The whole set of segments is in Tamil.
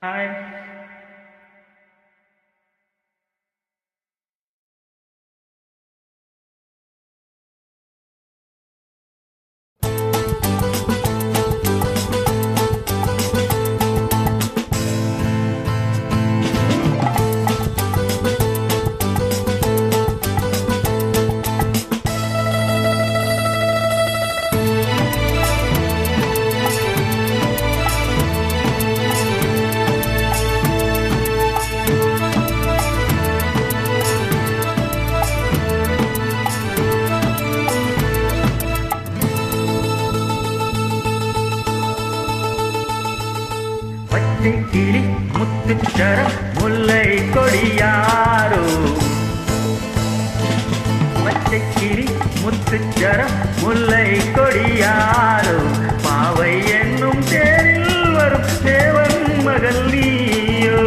ஹாய். கிளி முத்துச்சரம் முல்லை கொடியாரோ, பச்சை கிளி முத்துச்சரம் முல்லை கொடியாரோ, பாவை என்னும் தேரில் வரும் தேவன் மகள் நீயோ.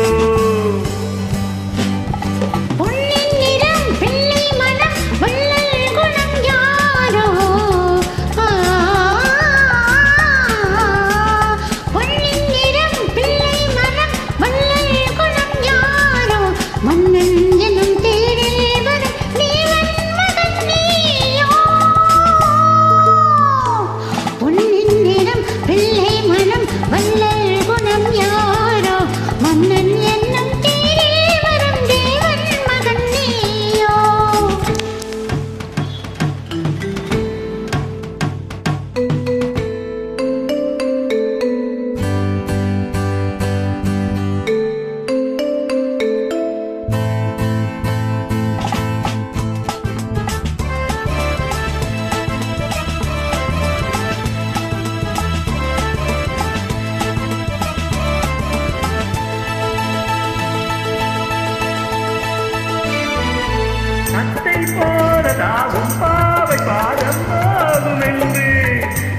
சட்டை போலதாகும் பாவை பாதம் ஆகும் என்று,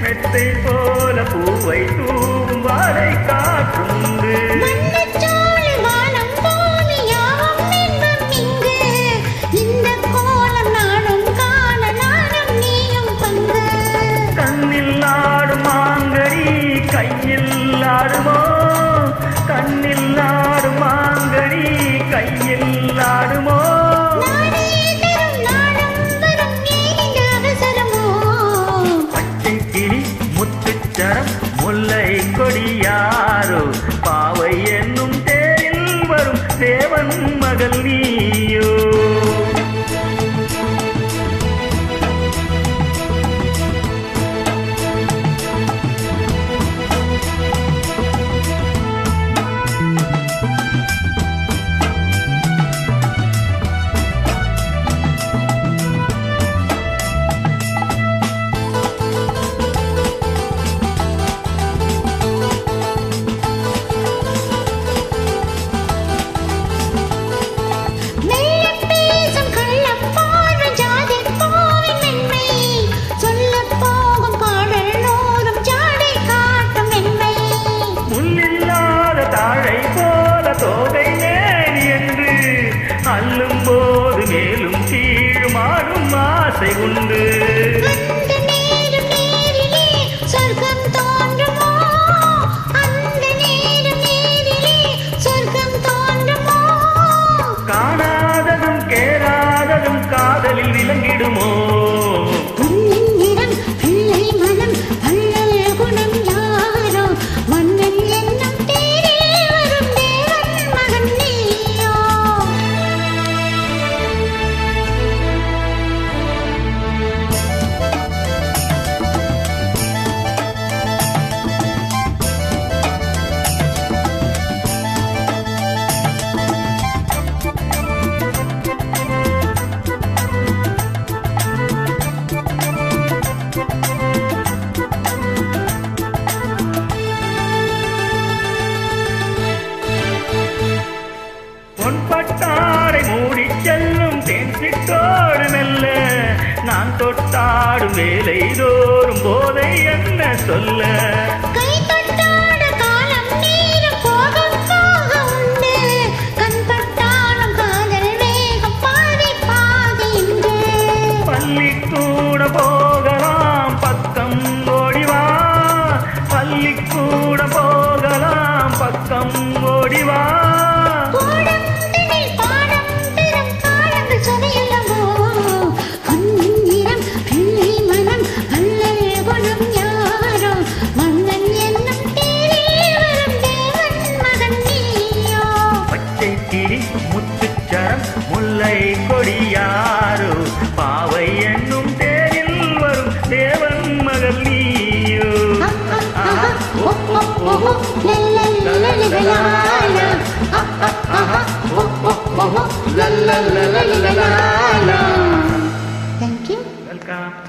மெத்தை போல பூவை தூவும் வாழை காற்றுண்டு. கண்ணில் ஆடும் மாங்கனி கையில் ஆடுமோ, கண்ணில் ஆடும் மாங்கனி கையில் ஆடுமோ. முத்துச்சரம் முல்லை கொடியாரோ, பாவை என்னும் தேரில் வரும் தேவன் மகள் நீயோ. அள்ளும் போது மேலும் கீழுமாடும் ஆசை உண்டு. காணாததும் கேளாததும் காதலில் விளங்கிடுமோ. பொன்பட்டாடை மூடி செல்லும் தேன்சிட்டோடு மெல்ல, நான் தொட்டாடும் வேலை தோறும் போதை என்ன சொல்ல. பள்ளிக்கூட போகலாம் பக்கம் ஓடிவா, பள்ளிக்கூட போகலாம் பக்கம் ஓடிவா முத்துச்சரம் முல்லை கொடியாரோ பாவை என்னும் தேரில் வரும் தேவன் மகள் நீயோ Thank you. Welcome.